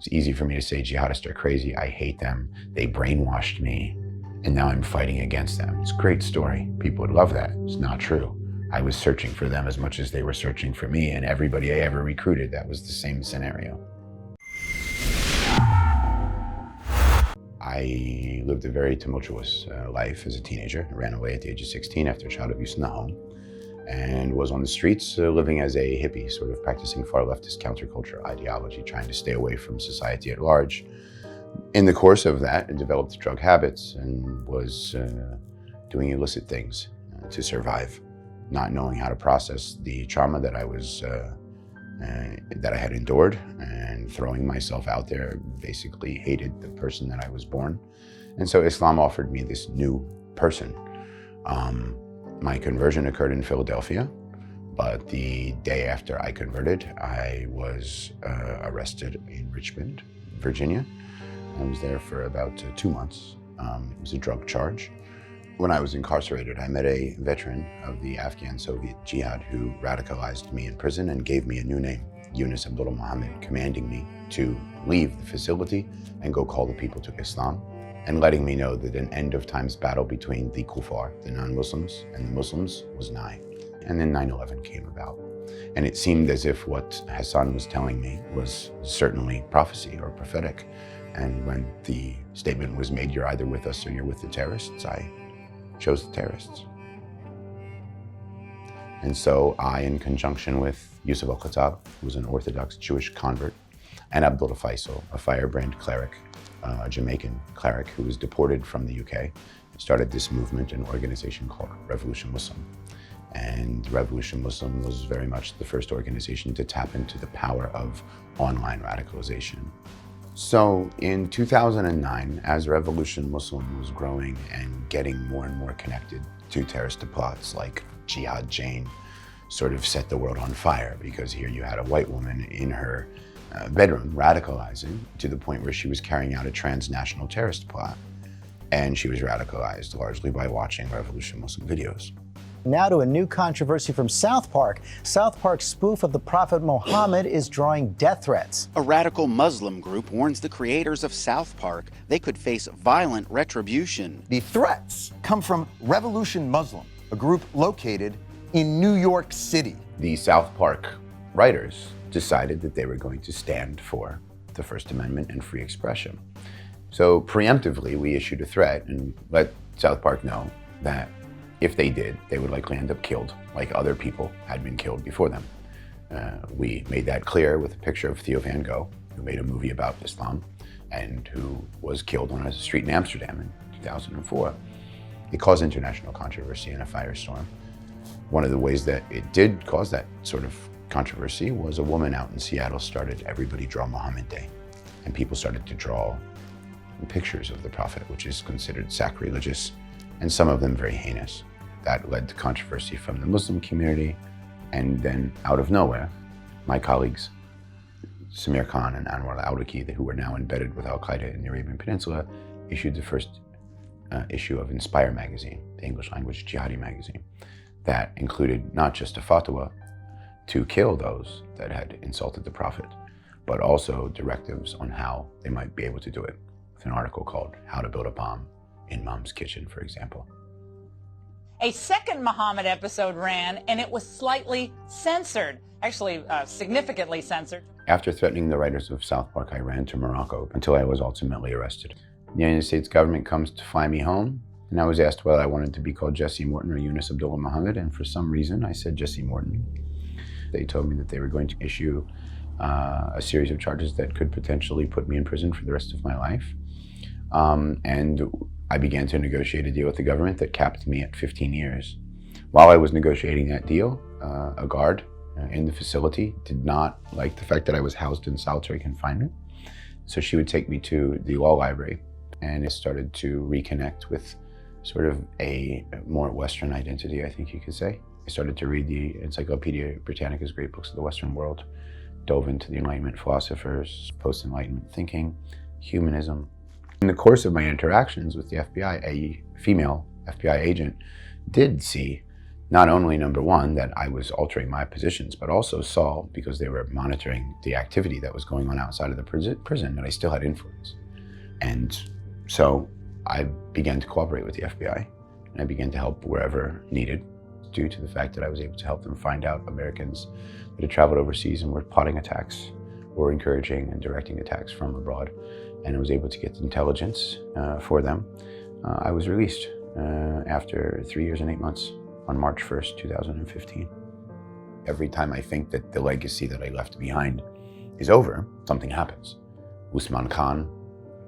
It's easy for me to say jihadists are crazy. I hate them. They brainwashed me, and now I'm fighting against them. It's a great story. People would love that. It's not true. I was searching for them as much as they were searching for me, and everybody I ever recruited, that was the same scenario. I lived a very tumultuous life as a teenager. I ran away at the age of 16 after child abuse in the home, and was on the streets living as a hippie, sort of practicing far leftist counterculture ideology, trying to stay away from society at large. In the course of that, I developed drug habits and was doing illicit things to survive, not knowing how to process the trauma that I was that I had endured, and throwing myself out there. Basically hated the person that I was born. And so Islam offered me this new person. My conversion occurred in Philadelphia, but the day after I converted, I was arrested in Richmond, Virginia. I was there for about 2 months. It was a drug charge. When I was incarcerated, I met a veteran of the Afghan-Soviet Jihad who radicalized me in prison and gave me a new name, Yunus Abdullah Muhammad, commanding me to leave the facility and go call the people to Islam, and letting me know that an end of times battle between the kuffar, the non-Muslims, and the Muslims was nigh. And then 9/11 came about. And it seemed as if what Hassan was telling me was certainly prophecy or prophetic. And when the statement was made, you're either with us or you're with the terrorists, I chose the terrorists. And so I, in conjunction with Yusuf al-Khattab, who was an Orthodox Jewish convert, and Abdullah Faisal, a firebrand cleric, a Jamaican cleric who was deported from the UK, started this movement and organization called Revolution Muslim. And Revolution Muslim was very much the first organization to tap into the power of online radicalization. So in 2009, as Revolution Muslim was growing and getting more and more connected to terrorist plots like Jihad Jane, sort of set the world on fire, because here you had a white woman in her bedroom radicalizing to the point where she was carrying out a transnational terrorist plot. And she was radicalized largely by watching Revolution Muslim videos. Now to a new controversy from South Park. South Park's spoof of the Prophet Muhammad is drawing death threats. A radical Muslim group warns the creators of South Park they could face violent retribution. The threats come from Revolution Muslim, a group located in New York City. The South Park writers decided that they were going to stand for the First Amendment and free expression. So preemptively, we issued a threat and let South Park know that if they did, they would likely end up killed, like other people had been killed before them. We made that clear with a picture of Theo Van Gogh, who made a movie about Islam and who was killed on a street in Amsterdam in 2004. It caused international controversy and a firestorm. One of the ways that it did cause that sort of controversy was a woman out in Seattle started Everybody Draw Muhammad Day. And people started to draw pictures of the Prophet, which is considered sacrilegious, and some of them very heinous. That led to controversy from the Muslim community. And then out of nowhere, my colleagues, Samir Khan and Anwar al-Awlaki, who were now embedded with Al-Qaeda in the Arabian Peninsula, issued the first issue of Inspire magazine, the English language jihadi magazine, that included not just a fatwa to kill those that had insulted the Prophet, but also directives on how they might be able to do it, with an article called How to Build a Bomb in Mom's Kitchen, for example. A second Muhammad episode ran, and it was slightly censored, actually significantly censored. After threatening the writers of South Park, I ran to Morocco until I was ultimately arrested. The United States government comes to fly me home, and I was asked whether I wanted to be called Jesse Morton or Yunus Abdullah Muhammad, and for some reason I said Jesse Morton. They told me that they were going to issue a series of charges that could potentially put me in prison for the rest of my life. And I began to negotiate a deal with the government that capped me at 15 years. While I was negotiating that deal, a guard in the facility did not like the fact that I was housed in solitary confinement. So she would take me to the law library, and it started to reconnect with sort of a more Western identity, I think you could say. I started to read the Encyclopedia Britannica's Great Books of the Western World, dove into the Enlightenment philosophers, post-Enlightenment thinking, humanism. In the course of my interactions with the FBI, a female FBI agent did see not only, number one, that I was altering my positions, but also saw, because they were monitoring the activity that was going on outside of the prison, that I still had influence. And so I began to cooperate with the FBI, and I began to help wherever needed, due to the fact that I was able to help them find out Americans that had traveled overseas and were plotting attacks or encouraging and directing attacks from abroad. And I was able to get intelligence for them. I was released after 3 years and 8 months on March 1st, 2015. Every time I think that the legacy that I left behind is over, something happens. Usman Khan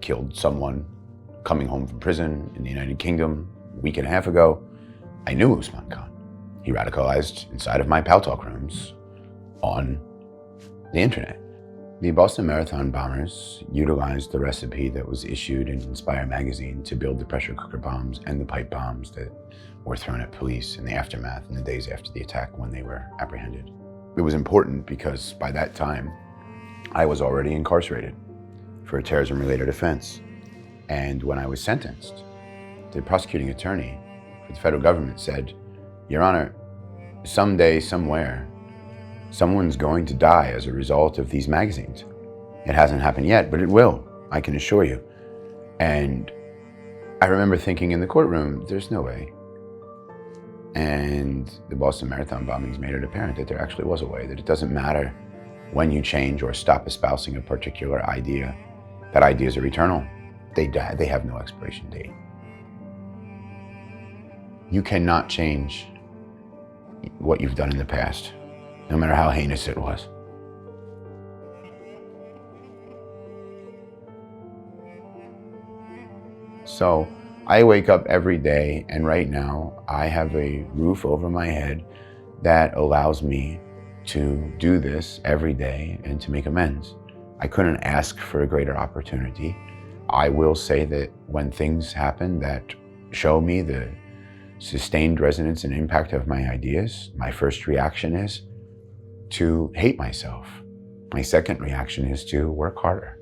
killed someone coming home from prison in the United Kingdom a week and a half ago. I knew Usman Khan. He radicalized inside of my Pal Talk rooms on the internet. The Boston Marathon bombers utilized the recipe that was issued in Inspire magazine to build the pressure cooker bombs and the pipe bombs that were thrown at police in the aftermath in the days after the attack when they were apprehended. It was important because by that time, I was already incarcerated for a terrorism-related offense. And when I was sentenced, the prosecuting attorney for the federal government said, "Your Honor, someday, somewhere, someone's going to die as a result of these magazines. It hasn't happened yet, but it will, I can assure you." And I remember thinking in the courtroom, there's no way. And the Boston Marathon bombings made it apparent that there actually was a way, that it doesn't matter when you change or stop espousing a particular idea, that ideas are eternal. They die, they have no expiration date. You cannot change what you've done in the past, no matter how heinous it was. So I wake up every day, and right now I have a roof over my head that allows me to do this every day and to make amends. I couldn't ask for a greater opportunity. I will say that when things happen that show me the sustained resonance and impact of my ideas, my first reaction is to hate myself. My second reaction is to work harder.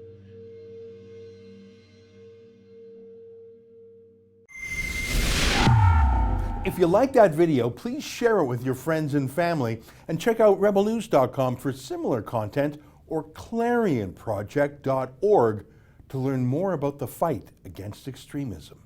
If you like that video, please share it with your friends and family, and check out rebelnews.com for similar content, or clarionproject.org to learn more about the fight against extremism.